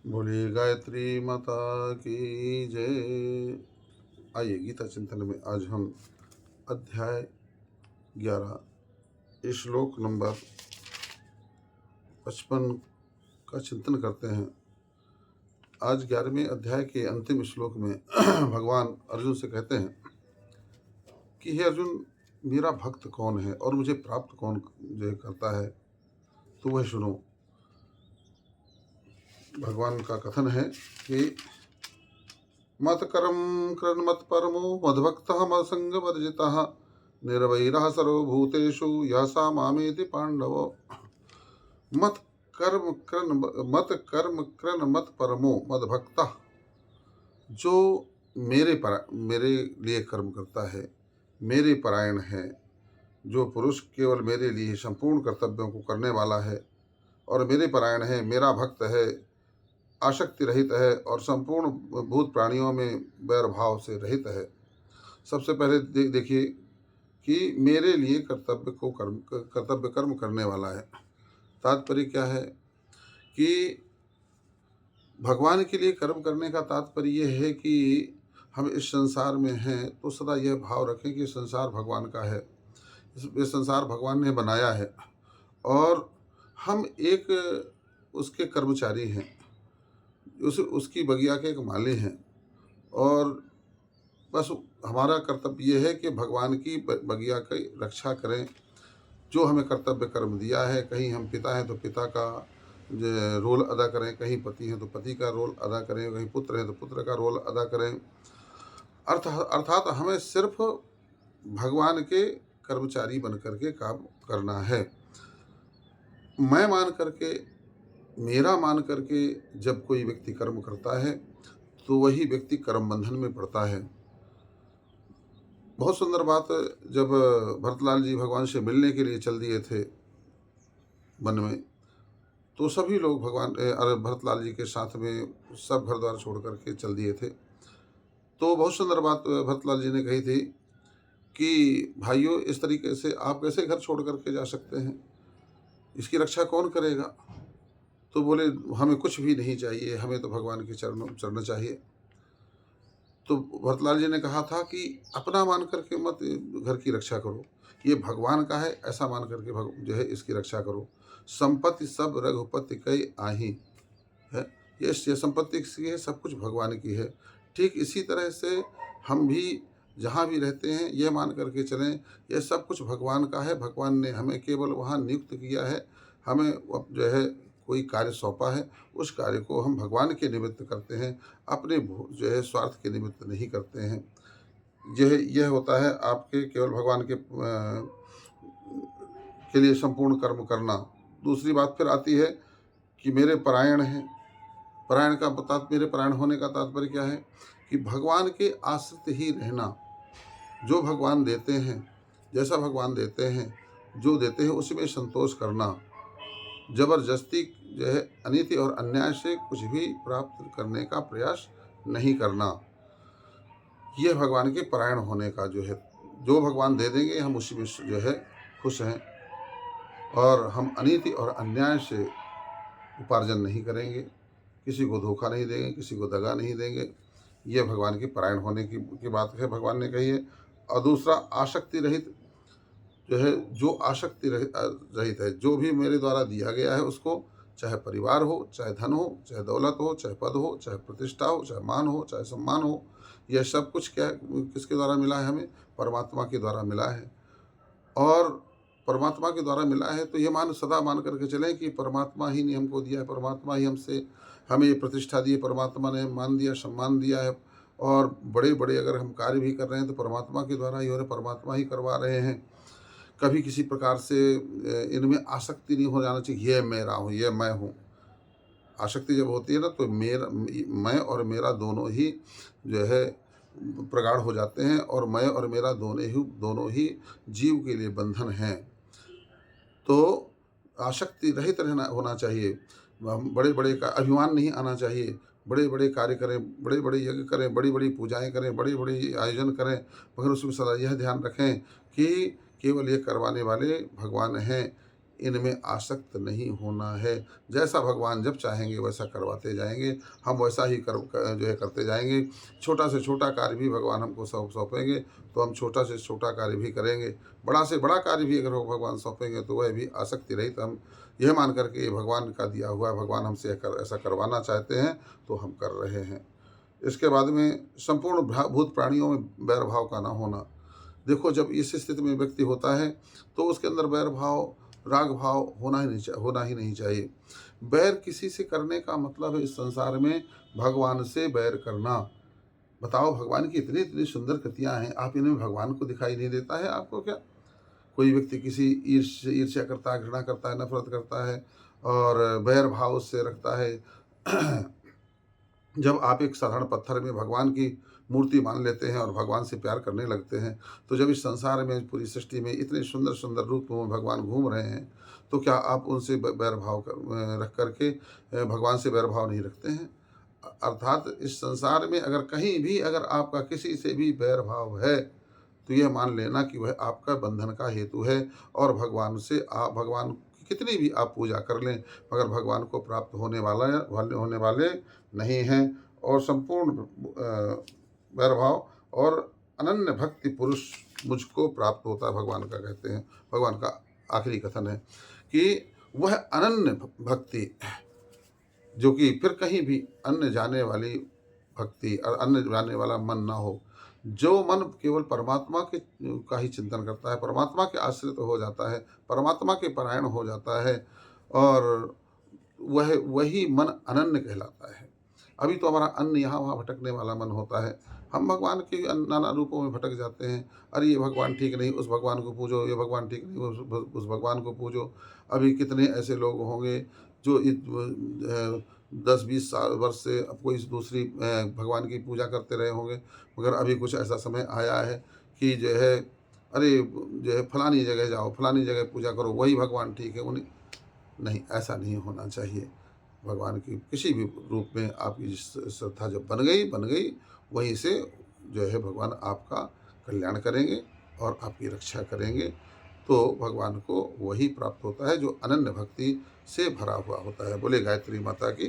बोलिए गायत्री माता की जय। आइए गीता चिंतन में आज हम अध्याय 11 श्लोक नंबर 55 का चिंतन करते हैं। आज 11वें अध्याय के अंतिम श्लोक में भगवान अर्जुन से कहते हैं कि हे अर्जुन, मेरा भक्त कौन है और मुझे प्राप्त कौन जो करता है, तो वह सुनो। भगवान का कथन है कि मत कर्म कृन मत परमो मद्भक्तः मत्संग वर्जितः निर्वैरः सर्वभूतेषु यः मामेति पांडव। मत कर्म कृन मत परमो मद्भक्तः, जो मेरे लिए कर्म करता है, मेरे परायण है, जो पुरुष केवल मेरे लिए संपूर्ण कर्तव्यों को करने वाला है और मेरे परायण है, मेरा भक्त है, आसक्ति रहित है और संपूर्ण भूत प्राणियों में वैर भाव से रहित है। सबसे पहले देखिए कि मेरे लिए कर्तव्य कर्म करने वाला है। तात्पर्य क्या है कि भगवान के लिए कर्म करने का तात्पर्य यह है कि हम इस संसार में हैं तो सदा यह भाव रखें कि संसार भगवान का है, इस संसार भगवान ने बनाया है और हम एक उसके कर्मचारी हैं, उसकी बगिया के एक माली हैं और बस हमारा कर्तव्य ये है कि भगवान की बगिया की रक्षा करें। जो हमें कर्तव्य कर्म दिया है, कहीं हम पिता हैं तो पिता का रोल अदा करें, कहीं पति हैं तो पति का रोल अदा करें, कहीं पुत्र हैं तो पुत्र का रोल अदा करें। अर्थात हमें सिर्फ भगवान के कर्मचारी बन करके काम करना है। मैं मान करके, मेरा मान करके जब कोई व्यक्ति कर्म करता है तो वही व्यक्ति कर्म बंधन में पड़ता है। बहुत सुंदर बात, जब भरतलाल जी भगवान से मिलने के लिए चल दिए थे वन में, तो सभी लोग भरतलाल जी के साथ में सब घर द्वार छोड़ करके चल दिए थे। तो बहुत सुंदर बात भरतलाल जी ने कही थी कि भाइयों, इस तरीके से आप कैसे घर छोड़ करके जा सकते हैं, इसकी रक्षा कौन करेगा? तो बोले, हमें कुछ भी नहीं चाहिए, हमें तो भगवान के चरण चाहिए। तो भरतलाल जी ने कहा था कि अपना मान करके मत घर की रक्षा करो, ये भगवान का है ऐसा मान करके जो है इसकी रक्षा करो। संपत्ति सब रघुपति कई आही है, ये संपत्ति किसकी है? सब कुछ भगवान की है। ठीक इसी तरह से हम भी जहाँ भी रहते हैं ये मान करके चलें, ये सब कुछ भगवान का है। भगवान ने हमें केवल वहाँ नियुक्त किया है, हमें जो है कोई कार्य सौंपा है, उस कार्य को हम भगवान के निमित्त करते हैं, अपने जो है स्वार्थ के निमित्त नहीं करते हैं। यह होता है आपके केवल भगवान के लिए संपूर्ण कर्म करना। दूसरी बात फिर आती है कि मेरे परायण हैं। मेरे परायण होने का तात्पर्य क्या है कि भगवान के आश्रित ही रहना। जो भगवान देते हैं, जैसा भगवान देते हैं, जो देते हैं उसी में संतोष करना। जबरदस्ती जो है अनीति और अन्याय से कुछ भी प्राप्त करने का प्रयास नहीं करना। यह भगवान के परायण होने का जो है, जो भगवान दे देंगे हम उसी में जो है खुश हैं और हम अनीति और अन्याय से उपार्जन नहीं करेंगे, किसी को धोखा नहीं देंगे, किसी को दगा नहीं देंगे। यह भगवान के परायण होने की बात है, भगवान ने कही है। और दूसरा, आसक्ति रहित जो है, जो आसक्ति रहित है, जो भी मेरे द्वारा दिया गया है उसको, चाहे परिवार हो, चाहे धन हो, चाहे दौलत हो, चाहे पद हो, चाहे प्रतिष्ठा हो, चाहे मान हो, चाहे सम्मान हो, यह सब कुछ क्या किसके द्वारा मिला है? हमें परमात्मा के द्वारा मिला है। और परमात्मा के द्वारा मिला है तो ये सदा मान करके चलें कि परमात्मा ही ने हमको दिया है, परमात्मा ही हमें ये प्रतिष्ठा दी है, परमात्मा ने मान दिया, सम्मान दिया है। और बड़े बड़े अगर हम कार्य भी कर रहे हैं तो परमात्मा के द्वारा ही हो रहे, परमात्मा ही करवा रहे हैं। कभी किसी प्रकार से इनमें आसक्ति नहीं हो जाना चाहिए, ये मेरा हूँ, ये मैं हूँ। आसक्ति जब होती है ना तो मैं और मेरा दोनों ही जो है प्रगाढ़ हो जाते हैं और मैं और मेरा दोनों ही जीव के लिए बंधन हैं। तो आसक्ति रहित होना चाहिए। बड़े बड़े का अभिमान नहीं आना चाहिए। बड़े बड़े कार्य करें, बड़े बड़े यज्ञ करें, बड़ी बड़ी पूजाएं करें, बड़ी बड़ी आयोजन करें, मगर उसमें सदा यह ध्यान रखें कि केवल ये करवाने वाले भगवान हैं। इनमें आसक्त नहीं होना है। जैसा भगवान जब चाहेंगे वैसा करवाते जाएँगे, हम वैसा ही जो है करते जाएँगे। छोटा से छोटा कार्य भी भगवान हमको सौंपेंगे तो हम छोटा से छोटा कार्य भी करेंगे। बड़ा से बड़ा कार्य भी अगर वो भगवान सौंपेंगे तो वह भी आसक्ति रहित हम यह मान करके ये भगवान का दिया हुआ है, भगवान हमसे ऐसा करवाना चाहते हैं तो हम कर रहे हैं। इसके बाद में संपूर्ण भूत प्राणियों में बैर भाव का ना होना। देखो, जब इस स्थिति में व्यक्ति होता है तो उसके अंदर बैर भाव, राग भाव होना ही नहीं चाहिए। बैर किसी से करने का मतलब है इस संसार में भगवान से बैर करना। बताओ, भगवान की इतनी इतनी सुंदर कृतियाँ हैं, आप इनमें भगवान को दिखाई नहीं देता है आपको क्या? कोई व्यक्ति किसी ईर्ष्या करता है, घृणा करता है, नफरत करता है और बैर भाव से रखता है। जब आप एक साधारण पत्थर में भगवान की मूर्ति मान लेते हैं और भगवान से प्यार करने लगते हैं, तो जब इस संसार में, पूरी सृष्टि में इतने सुंदर सुंदर रूप में भगवान घूम रहे हैं, तो क्या आप उनसे बैर भाव रख करके भगवान से बैर भाव नहीं रखते हैं? अर्थात इस संसार में अगर कहीं भी अगर आपका किसी से भी बैर भाव है तो यह मान लेना कि वह आपका बंधन का हेतु है और भगवान की कितनी भी आप पूजा कर लें मगर भगवान को प्राप्त होने वाले नहीं हैं। और संपूर्ण वैरभाव और अनन्य भक्ति पुरुष मुझको प्राप्त होता है, भगवान का कहते हैं। भगवान का आखिरी कथन है कि वह अनन्य भक्ति जो कि फिर कहीं भी अन्य जाने वाली भक्ति और अन्य जाने वाला मन ना हो, जो मन केवल परमात्मा के का ही चिंतन करता है, परमात्मा के आश्रित हो जाता है, परमात्मा के परायण हो जाता है और वही मन अनन्य कहलाता है। अभी तो हमारा अन्य यहाँ वहाँ भटकने वाला मन होता है, हम भगवान के नाना रूपों में भटक जाते हैं। अरे ये भगवान ठीक नहीं, उस भगवान को पूजो, ये भगवान ठीक नहीं, उस भगवान को पूजो। अभी कितने ऐसे लोग होंगे जो 10-20 वर्ष से अब कोई दूसरी भगवान की पूजा करते रहे होंगे, मगर अभी कुछ ऐसा समय आया है कि जो है, अरे जो है फलानी जगह जाओ, फलानी जगह पूजा करो, वही भगवान ठीक है। उन्हें नहीं, ऐसा नहीं होना चाहिए। भगवान की किसी भी रूप में आपकी श्रद्धा जब बन गई वहीं से जो है भगवान आपका कल्याण करेंगे और आपकी रक्षा करेंगे। तो भगवान को वही प्राप्त होता है जो अनन्य भक्ति से भरा हुआ होता है। बोले गायत्री माता की।